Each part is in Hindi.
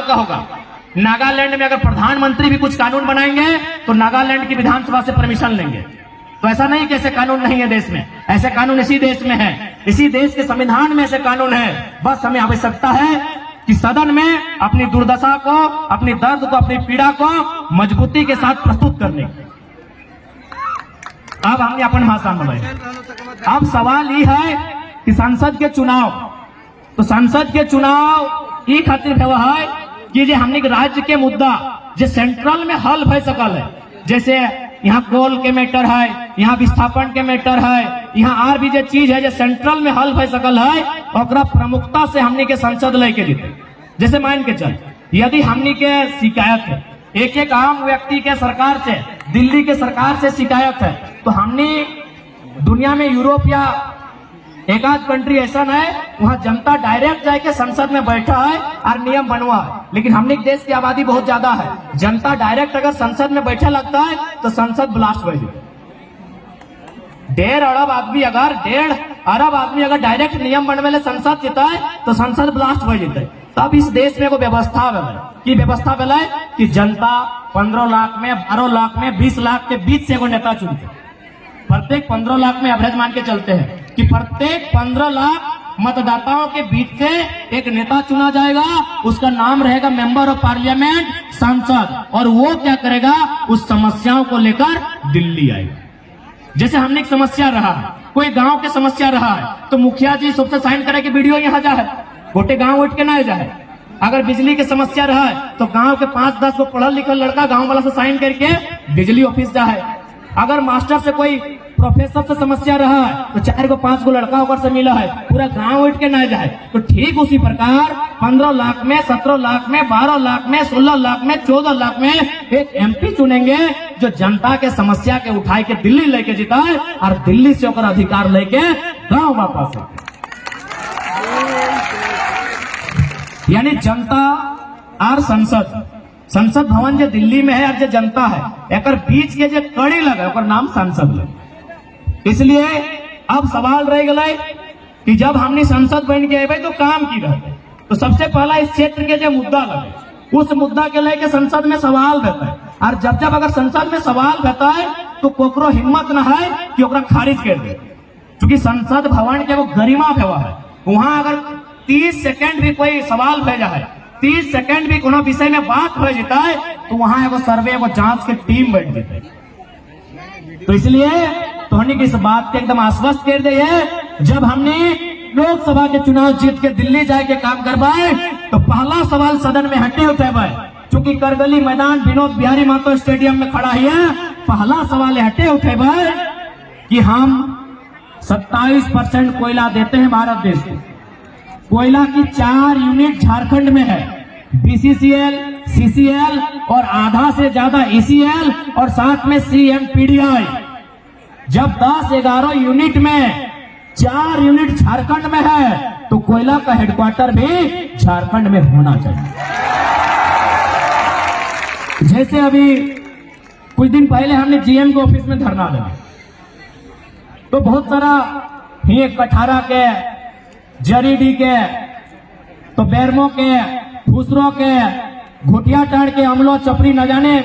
का होगा। नागालैंड में अगर प्रधानमंत्री भी कुछ कानून बनाएंगे तो नागालैंड की विधानसभा से परमिशन लेंगे। तो ऐसा नहीं कि ऐसे कानून नहीं है देश में, ऐसे कानून इसी देश में है, इसी देश के संविधान में ऐसे कानून है। बस हमें आवश्यकता है कि सदन में अपनी दुर्दशा को, अपनी दर्द को, अपनी पीड़ा को मजबूती के साथ प्रस्तुत करने की। अब हमने अपन भाषा में बोला। अब सवाल ये है कि संसद के चुनाव, तो संसद के चुनाव ये खातिर हुआ है कि जे हमने राज्य के मुद्दा जो सेंट्रल में हल भय सकल है, जैसे यहाँ कोल के मैटर है, यहाँ विस्थापन के मैटर है, यहाँ और भी जो चीज है जो सेंट्रल में हल भय सकल है, और प्रमुखता से हमने के संसद लेके जीते। जैसे मान के चल, यदि हमने के शिकायत है एक एक आम व्यक्ति के सरकार से, दिल्ली के सरकार से शिकायत है, तो हमने दुनिया में यूरोप या एक आध कंट्री ऐसा है वहां जनता डायरेक्ट जाके संसद में बैठा है और नियम बनवा है। लेकिन हमने देश की आबादी बहुत ज्यादा है, जनता डायरेक्ट अगर संसद में बैठे लगता है तो संसद ब्लास्ट हो जाए। 1.5 अरब आदमी अगर 1.5 अरब आदमी अगर डायरेक्ट नियम बनवे संसद जीता है तो संसद ब्लास्ट हो जाता है। तब इस देश में एगो व्यवस्था की व्यवस्था बेला कि जनता 15 लाख में, 12 लाख में, 20 लाख के बीच से एगो नेता चुनते। प्रत्येक 15 लाख में एवरेज मान के चलते हैं कि प्रत्येक 15 लाख मतदाताओं के बीच से एक नेता चुना जाएगा। उसका नाम रहेगा मेंबर ऑफ पार्लियामेंट, सांसद, और वो क्या करेगा, उस समस्याओं को लेकर दिल्ली आएगा। जैसे हमने एक समस्या रहा है, कोई गांव की समस्या रहा है, तो मुखिया जी सबसे साइन करे कि वीडियो यहाँ जा है, गोटे गांव उठ के ना जाए। अगर बिजली की समस्या रहा है तो गांव के 5-10 को पढ़ल लिखल लड़का गांव वाला से साइन करके बिजली ऑफिस जा है। अगर मास्टर से, कोई प्रोफेसर से समस्या रहा है तो 4 को 5 को लड़का ऊपर से मिला है, पूरा गांव उठ के ना जाए। तो ठीक उसी प्रकार 15 लाख में, 17 लाख में, 12 लाख में, 16 लाख में, 14 लाख में एक एमपी चुनेंगे जो जनता के समस्या के उठाई के दिल्ली लेके जीता है और दिल्ली से होकर अधिकार लेके गांव वापस है। यानी जनता और संसद भवन जो दिल्ली में है और जो जनता है, एक बीच के जो कड़ी लगे और नाम संसद लगे। इसलिए अब सवाल रह गए कि जब हमने संसद बन के अबे तो काम की रहे, तो सबसे पहला इस क्षेत्र के जो मुद्दा लगे उस मुद्दा के लेके संसद में सवाल रहता है। और जब अगर संसद में सवाल रहता है तो कोकरो हिम्मत न है कि ओकरा खारिज कर दे, क्योंकि संसद भवन के वो गरिमा हुआ है। वहां अगर 30 सेकंड भी कोई सवाल भेजा है, 30 सेकंड भी कोनो विषय में बात हो जाता है तो वहां एगो सर्वे, एगो जांच की टीम बैठ जाती है। तो इसलिए तोहनी की इस बात के एकदम आश्वस्त कर दे है, जब हमने लोकसभा के चुनाव जीत के दिल्ली जाके काम करवाए तो पहला सवाल सदन में हटे उठेबे, चूंकि करगली मैदान विनोद बिहारी महतो स्टेडियम में खड़ा है। पहला सवाल हटे उठेबे कि हम 27% कोयला देते हैं भारत देश को। कोयला की 4 यूनिट झारखंड में है, बीसीसीएल, सीसीएल और आधा से ज्यादा ईसीएल और साथ में सीएमपीडीआई। जब 10-11 यूनिट में 4 यूनिट झारखंड में है तो कोयला का हेडक्वार्टर भी झारखंड में होना चाहिए। जैसे अभी कुछ दिन पहले हमने जीएम के ऑफिस में धरना दिया तो बहुत सारा ही कठारा के, जरीडी के, तो बैरमो के, फुसरो के, घुटिया टाड़ के, अमलो चपड़ी न जाने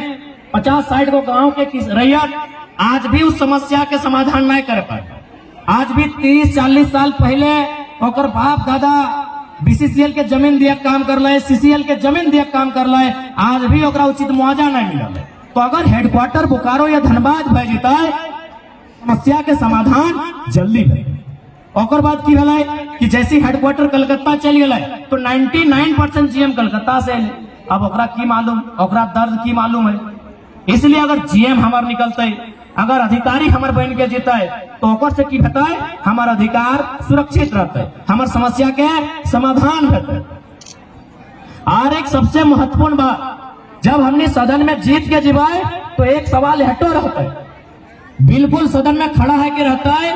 50-60 को गांव के रैयत आज भी उस समस्या के समाधान नहीं कर पाए। आज भी 30-40 साल पहले ओकर बाप दादा बीसीसीएल के जमीन दिया काम कर रहे, सीसीएल के जमीन दिया काम कर रहे, आज भी ओकरा उचित मुआवजा नहीं मिला है। तो अगर हेडक्वार्टर बोकारो या धनबाद भेज देता है, समस्या के समाधान जल्दी है। और बात की भला कि जैसी हेडक्वार्टर कलकत्ता चल गए तो 99% जीएम कलकत्ता से। अब ओकरा की मालूम, ओकरा दर्द की मालूम है। इसलिए अगर जीएम हमार निकलते, अगर अधिकारी हमार बन के जीता है तो ओकर से की होता है, हमारा अधिकार सुरक्षित रहता है, हमार समस्या के समाधान रहता है। और एक सबसे महत्वपूर्ण बात, जब हमने सदन में जीत के जीवाए तो एक सवाल हटो रहता है, बिल्कुल सदन में खड़ा है कि रहता है,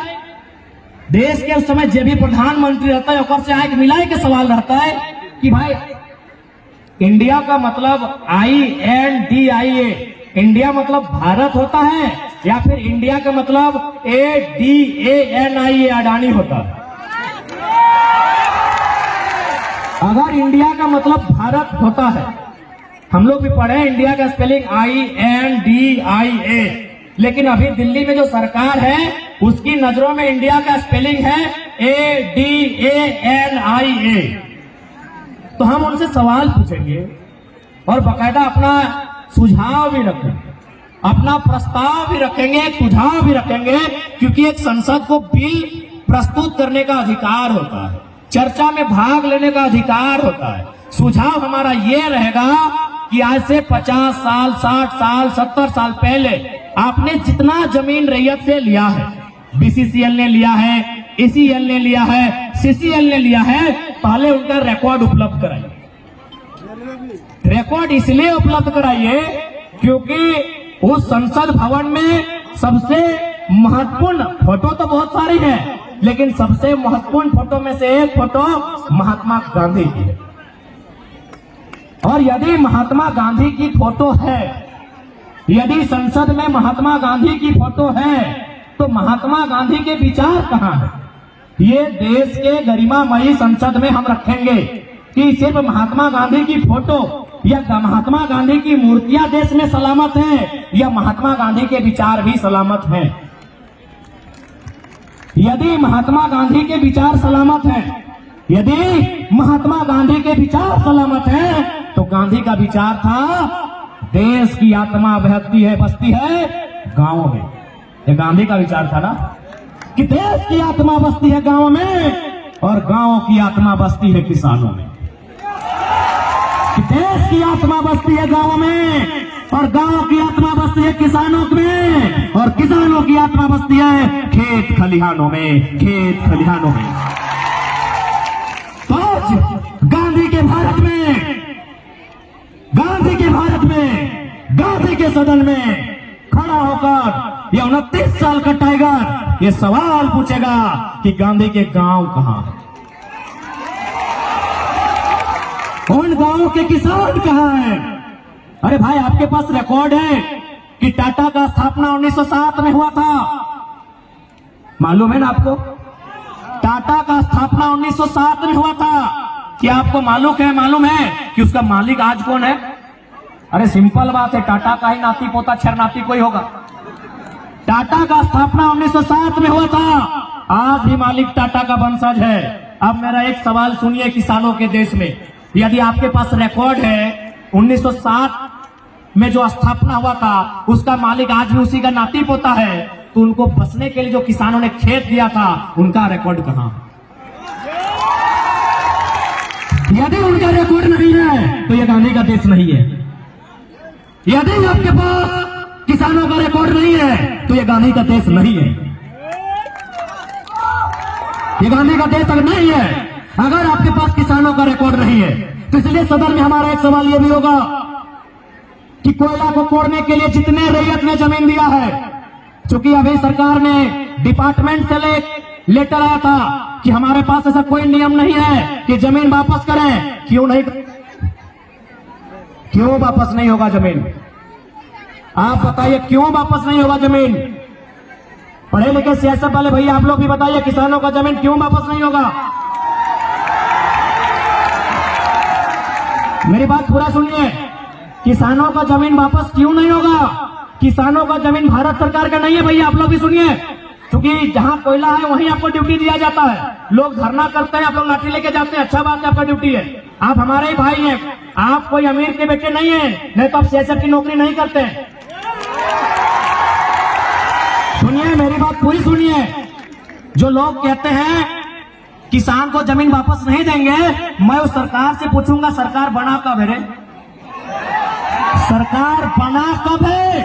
देश के उस समय जो भी प्रधानमंत्री रहता है ओकर से आके मिलाए के सवाल रहता है कि भाई इंडिया का मतलब INDIA, इंडिया मतलब भारत होता है या फिर इंडिया का मतलब ADANIA, अडानी होता है। अगर इंडिया का मतलब भारत होता है, हम लोग भी पढ़े हैं इंडिया का स्पेलिंग INDIA, लेकिन अभी दिल्ली में जो सरकार है उसकी नजरों में इंडिया का स्पेलिंग है ADANIA। तो हम उनसे सवाल पूछेंगे और बकायदा अपना सुझाव भी रखेंगे, अपना प्रस्ताव भी रखेंगे, एक सुझाव भी रखेंगे, क्योंकि एक संसद को बिल प्रस्तुत करने का अधिकार होता है, चर्चा में भाग लेने का अधिकार होता है। सुझाव हमारा ये रहेगा कि आज से 50 साल, 60 साल, 70 साल पहले आपने जितना जमीन रैयत से लिया है, BCCL ने लिया है, ACL ने लिया है, CCL ने लिया है, पहले उनका रिकॉर्ड उपलब्ध कराइए। रिकॉर्ड इसलिए उपलब्ध कराइए क्योंकि उस संसद भवन में सबसे महत्वपूर्ण फोटो तो बहुत सारी है, लेकिन सबसे महत्वपूर्ण फोटो में से एक फोटो महात्मा गांधी की है। और यदि महात्मा गांधी की फोटो है, यदि संसद में महात्मा गांधी की फोटो है, तो महात्मा गांधी के विचार कहाँ है? ये देश के गरिमामयी संसद में हम रखेंगे कि सिर्फ महात्मा गांधी की फोटो या महात्मा गांधी की मूर्तियां देश में सलामत हैं, या महात्मा गांधी के विचार भी सलामत हैं। यदि महात्मा गांधी के विचार सलामत हैं, यदि महात्मा गांधी के विचार सलामत हैं, तो गांधी का विचार था देश की आत्मा बसती है गांवों में। ये गांधी का विचार था ना कि देश की आत्मा बसती है गांवों में और गांवों की आत्मा बसती है किसानों में। कि देश की आत्मा बसती है गांवों में और गांवों की आत्मा बसती है किसानों में, और किसानों की आत्मा बसती है खेत खलिहानों में, खेत खलिहानों में। तो आज गांधी के भारत में, गांधी के भारत में, गांधी के सदन में खड़ा होकर ये 29 साल का टाइगर ये सवाल पूछेगा कि गांधी के गांव कहां है, उन गांवों के किसान कहां हैं? अरे भाई, आपके पास रिकॉर्ड है कि टाटा का स्थापना 1907 में हुआ था, मालूम है ना आपको? टाटा का स्थापना 1907 में हुआ था। क्या आपको मालूम है कि उसका मालिक आज कौन है? अरे सिंपल बात है, टाटा का ही नाती पोता छरनाती कोई होगा। टाटा का स्थापना 1907 में हुआ था, आज भी मालिक टाटा का वंशज है। अब मेरा एक सवाल सुनिए, किसानों के देश में यदि आपके पास रिकॉर्ड है 1907 में जो स्थापना हुआ था उसका मालिक आज भी उसी का नाती पोता है, तो उनको बसने के लिए जो किसानों ने खेत दिया था उनका रिकॉर्ड कहां? यदि उनका रिकॉर्ड नहीं है तो ये गांधी का देश नहीं है। यदि आपके पास किसानों का रिकॉर्ड नहीं है तो ये गांधी का देश नहीं है, ये गांधी का देश नहीं है। अगर आपके पास किसानों का रिकॉर्ड नहीं है तो इसलिए सदन में हमारा एक सवाल यह भी होगा कि कोयला को कोड़ने के लिए जितने रैयत ने जमीन दिया है, चूंकि अभी सरकार ने डिपार्टमेंट से लेटर आया था कि हमारे पास ऐसा कोई नियम नहीं है कि जमीन वापस करें। क्यों वापस नहीं होगा जमीन? आप बताइए क्यों वापस नहीं होगा जमीन? पढ़े लिखे सियासत वाले भैया आप लोग भी बताइए, किसानों का जमीन क्यों वापस नहीं होगा? मेरी बात पूरा सुनिए, किसानों का जमीन वापस क्यों नहीं होगा? किसानों का जमीन भारत सरकार का नहीं है भैया, आप लोग भी सुनिए। क्योंकि जहां कोयला है वहीं आपको ड्यूटी दिया जाता है। लोग धरना करते हैं, आप लोग लाठी लेके जाते हैं, अच्छा बात है, आपका ड्यूटी है, आप हमारे ही भाई हैं, आप कोई अमीर के बेटे नहीं है, नहीं तो आप सियासत की नौकरी नहीं करते। सुनिए, मेरी बात पूरी सुनिए। जो लोग कहते हैं किसान को जमीन वापस नहीं देंगे, मैं उस सरकार से पूछूंगा सरकार बना कब है रे? सरकार बना कब है?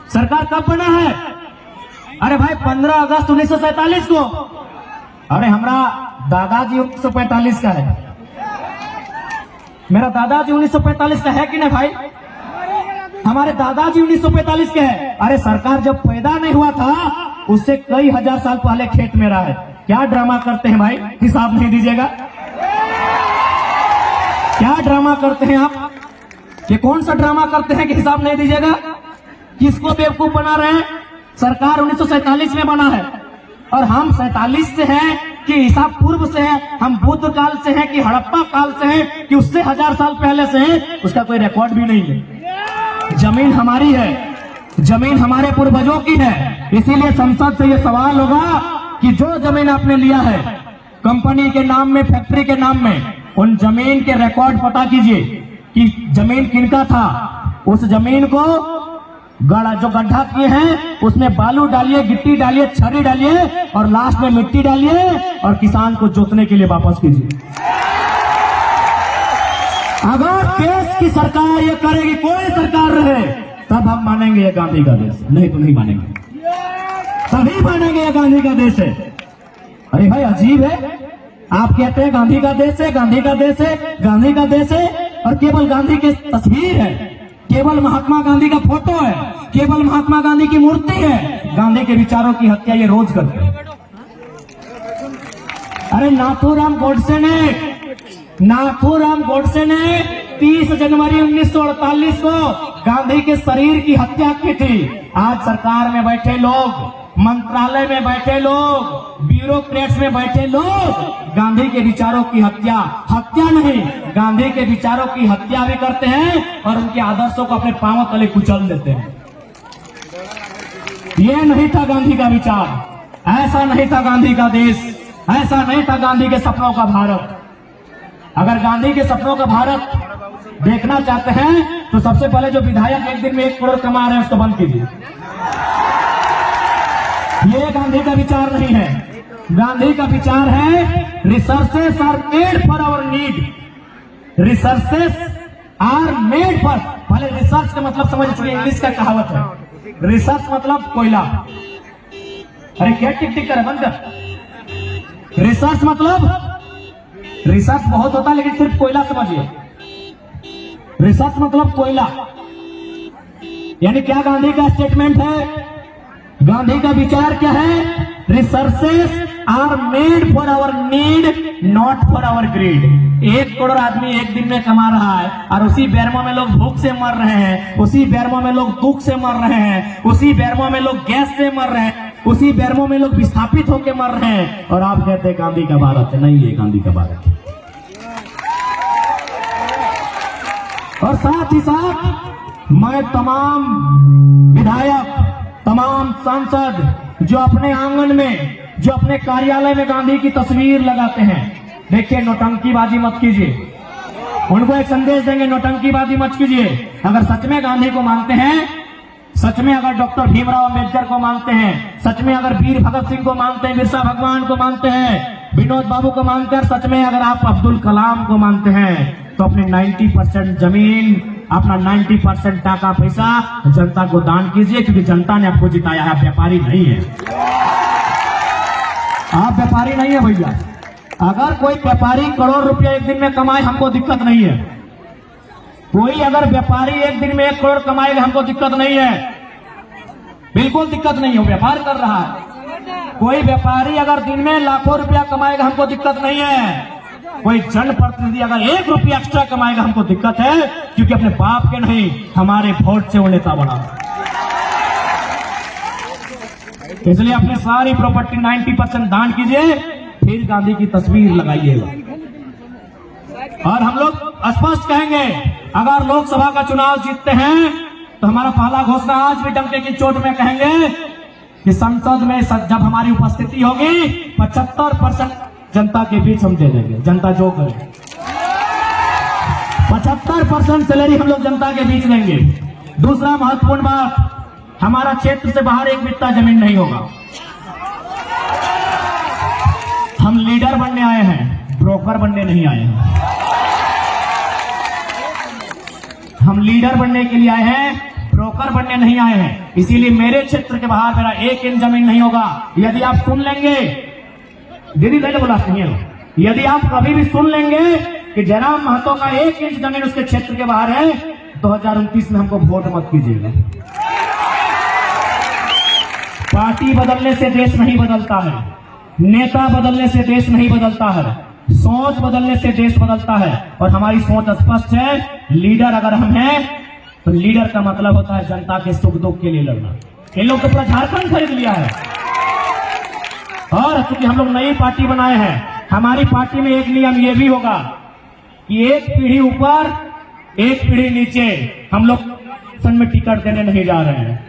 सरकार कब बना है? अरे भाई 15 अगस्त 1947 को। अरे हमारा दादाजी 1945 का है, मेरा दादाजी 1945 का है कि नहीं भाई? हमारे दादाजी 1945 के हैं। अरे सरकार जब पैदा नहीं हुआ था उससे कई हजार साल पहले खेत में रहा है। क्या ड्रामा करते हैं भाई, हिसाब नहीं दीजिएगा? क्या ड्रामा करते हैं आप? ये कौन सा ड्रामा करते हैं कि हिसाब नहीं दीजिएगा? किसको बेवकूफ बना रहे हैं? सरकार 1947 में बना है और हम 47 से हैं कि ईसा पूर्व से है, हम बुद्ध काल से हैं, कि हड़प्पा काल से हैं, कि उससे 1000 साल पहले से हैं, उसका कोई रिकॉर्ड भी नहीं है। जमीन हमारी है, जमीन हमारे पूर्वजों की है। इसीलिए संसद से यह सवाल होगा कि जो जमीन आपने लिया है कंपनी के नाम में, फैक्ट्री के नाम में, उन जमीन के रिकॉर्ड पता कीजिए कि जमीन किनका था। उस जमीन को जो गड्ढा किए हैं उसमें बालू डालिए, गिट्टी डालिए, छर्री डालिए और लास्ट में मिट्टी डालिए और किसान को जोतने के लिए वापस कीजिए। अगर देश की सरकार ये करेगी, कोई सरकार रहे, तब हम मानेंगे ये गांधी का देश, नहीं तो नहीं मानेंगे। तभी मानेंगे ये गांधी का देश है। अरे भाई अजीब है, आप कहते हैं गांधी का देश है, गांधी का देश है, गांधी का देश है, और केवल गांधी की तस्वीर है, केवल महात्मा गांधी का फोटो है, केवल महात्मा गांधी की मूर्ति है। गांधी के विचारों की हत्या ये रोज करते हैं। अरे नाथूराम गोडसे ने 30 जनवरी 1948 को गांधी के शरीर की हत्या की थी। आज सरकार में बैठे लोग, मंत्रालय में बैठे लोग, ब्यूरोक्रेट्स में बैठे लोग गांधी के विचारों की हत्या नहीं, गांधी के विचारों की हत्या भी करते हैं और उनके आदर्शों को अपने पांवों तले कुचल देते हैं। ये नहीं था गांधी का विचार, ऐसा नहीं था गांधी का देश, ऐसा नहीं था गांधी के सपनों का भारत। अगर गांधी के सपनों का भारत देखना चाहते हैं तो सबसे पहले जो विधायक एक दिन में 1 करोड़ कमा रहे हैं उसको बंद कीजिए। ये गांधी का विचार नहीं है। गांधी का विचार है resources are made for our need, resources are made for. पहले रिसर्च का मतलब समझ चुके, इंग्लिश का कहावत है, रिसर्च मतलब कोयला। अरे क्या टिक टिक कर, बंद कर। रिसर्च मतलब, रिसर्च बहुत होता है लेकिन सिर्फ कोयला समझिए। रिसर्च मतलब कोयला। यानी क्या गांधी का स्टेटमेंट है, गांधी का विचार क्या है? Resources are made for our need, not for our greed. 1 crore आदमी एक दिन में कमा रहा है और उसी बेरमो में लोग भूख से मर रहे हैं, उसी बेरमो में लोग दुख से मर रहे हैं, उसी बेरमो में लोग गैस से मर रहे हैं, उसी बेरमो में लोग विस्थापित होकर मर रहे हैं, और आप कहते हैं गांधी का भारत है। नहीं, ये गांधी का भारत है। और साथ ही साथ मैं तमाम विधायक, तमाम सांसद जो अपने आंगन में, जो अपने कार्यालय में गांधी की तस्वीर लगाते हैं, देखिए नौटंकीबाजी मत कीजिए। उनको एक संदेश देंगे, नौटंकीबाजी मत कीजिए। अगर सच में गांधी को मानते हैं, सच में अगर डॉक्टर भीमराव अम्बेडकर को मानते हैं, सच में अगर वीर भगत सिंह को मानते हैं, बिरसा भगवान को मानते हैं, विनोद बाबू को मानते हैं, सच में अगर आप अब्दुल कलाम को मानते हैं, तो अपने 90% जमीन, अपना 90% टाका पैसा जनता को दान कीजिए, क्योंकि जनता ने आपको जिताया है। आप व्यापारी नहीं है, आप व्यापारी नहीं है भैया। अगर कोई व्यापारी करोड़ रुपया एक दिन में कमाए, हमको दिक्कत नहीं है। कोई अगर व्यापारी एक दिन में 1 करोड़ कमाएगा, हमको दिक्कत नहीं है, बिल्कुल दिक्कत नहीं है, व्यापार कर रहा है। कोई व्यापारी अगर दिन में लाखों रुपया कमाएगा, हमको दिक्कत नहीं है। कोई जनप्रतिनिधि अगर 1 रुपया एक्स्ट्रा कमाएगा, हमको दिक्कत है, क्योंकि अपने बाप के नहीं, हमारे वोट से वो नेता बना। इसलिए अपनी सारी प्रॉपर्टी 90% दान कीजिए, फिर गांधी की तस्वीर लगाइएगा। और हम लोग स्पष्ट कहेंगे, अगर लोकसभा का चुनाव जीतते हैं तो हमारा पहला घोषणा आज भी डंके की चोट में कहेंगे कि संसद में जब हमारी उपस्थिति होगी 75% जनता के बीच हम दे देंगे। जनता जो करे 75% सैलरी हम लोग जनता के बीच देंगे। दूसरा महत्वपूर्ण बात, हमारा क्षेत्र से बाहर एक बित्ता जमीन नहीं होगा। हम लीडर बनने आए हैं, ब्रोकर बनने नहीं आए हैं। हम लीडर बनने के लिए आए हैं, ब्रोकर बनने नहीं आए हैं। इसीलिए मेरे क्षेत्र के बाहर मेरा 1 इंच जमीन नहीं होगा। यदि आप सुन लेंगे, दीदी मैंने बोला नहीं है, यदि आप कभी भी सुन लेंगे कि जयराम महतो का 1 इंच जमीन उसके क्षेत्र के बाहर है, 2029 में हमको वोट मत कीजिएगा। पार्टी बदलने से देश नहीं बदलता है, नेता बदलने से देश नहीं बदलता है, सोच बदलने से देश बदलता है। और हमारी सोच स्पष्ट है, लीडर अगर हम हैं तो लीडर का मतलब होता है जनता के सुख दुख के लिए लड़ना। इन लोग तो पूरा झारखंड खरीद लिया है, और चूंकि हम लोग नई पार्टी बनाए हैं, हमारी पार्टी में एक नियम ये भी होगा कि एक पीढ़ी ऊपर एक पीढ़ी नीचे हम लोग में टिकट देने नहीं जा रहे हैं।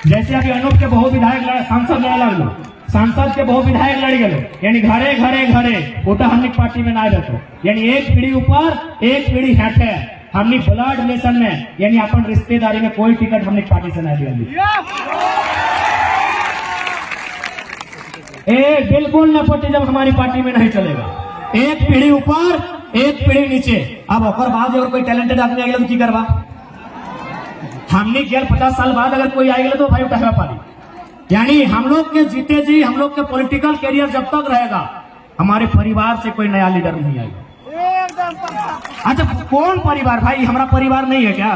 जैसे अभी अनूप के बहु विधायक सांसद नहीं लड़ लो, सांसद के बहु विधायक लड़ गए, यानी घरे घरे घरे वोटा हमने पार्टी में ना रखो, यानी एक पीढ़ी ऊपर एक पीढ़ी हेठे हमने ब्लड रिलेशन में यानी अपन रिश्तेदारी में कोई टिकट हमने पार्टी से नहीं लिया। बिल्कुल नेपोटिज्म हमारी पार्टी में नहीं चलेगा। एक पीढ़ी ऊपर एक पीढ़ी नीचे। अब और बाद अगर कोई टैलेंटेड आदमी आएगा तो की करवा, हमने केवल 50 साल बाद अगर कोई आएगा तो भाई उठा पारी। यानी हम लोग के जीते जी हम लोग के पॉलिटिकल कैरियर जब तक रहेगा, हमारे परिवार से कोई नया लीडर नहीं आएगा। अच्छा कौन परिवार भाई, हमारा परिवार नहीं है क्या?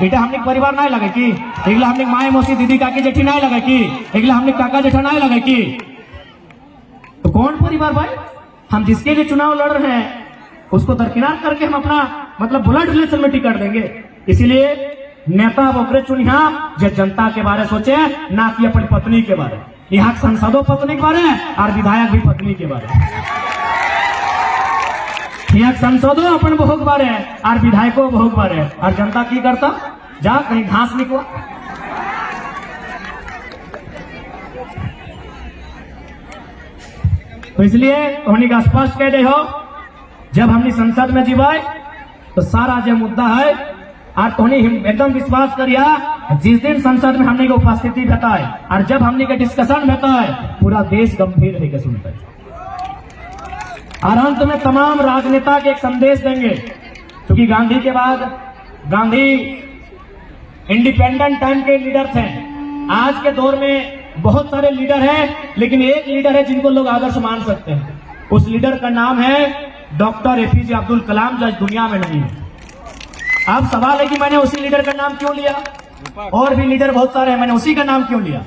बेटा हमने परिवार नहीं लगे कि एकला हमने माए मौसी दीदी काकी जेठी नहीं लगे कि एकला हमने काका जेठा नहीं लगे कि, तो कौन परिवार भाई? हम जिसके लिए चुनाव लड़ रहे हैं उसको दरकिनार करके हम अपना मतलब ब्लड रिलेशन में टिकट देंगे। इसीलिए नेता ओकरे चुनिया जो जनता के बारे सोचे, ना कि अपनी पत्नी के बारे। यहाँ सांसदों पत्नी के बारे और विधायक भी पत्नी के बारे। यहाँ सांसदों अपन बहु के बारे और विधायकों बहु के बारे, और जनता की करता जा कहीं घास निकला। तो इसलिए हमने का स्पष्ट कह दे हो, जब हमने संसद में जीवाए तो सारा जो मुद्दा है और तोहनी एकदम विश्वास करिया, जिस दिन संसद में हमने की उपस्थिति बताए और जब हमने के डिस्कशन बताए, पूरा देश गंभीर होकर सुनता है। और अंत में तमाम राजनेता के एक संदेश देंगे, क्योंकि गांधी के बाद गांधी इंडिपेंडेंट टाइम के लीडर थे। आज के दौर में बहुत सारे लीडर हैं, लेकिन एक लीडर है जिनको लोग आदर्श मान सकते हैं। उस लीडर का नाम है डॉक्टर एपीजे अब्दुल कलाम, जो आज दुनिया में नहीं है। अब सवाल है कि मैंने उसी लीडर का नाम क्यों लिया? और भी लीडर बहुत सारे हैं, मैंने उसी का नाम क्यों लिया?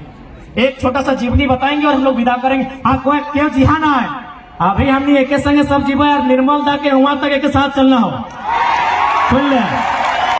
एक छोटा सा जीवनी बताएंगे और हम लोग विदा करेंगे। हाँ कोई क्यों जिहा ना है अभी हमने एक संगे सब जीवा यार, निर्मल दा के वहां तक एक साथ चलना हो, सुन ले।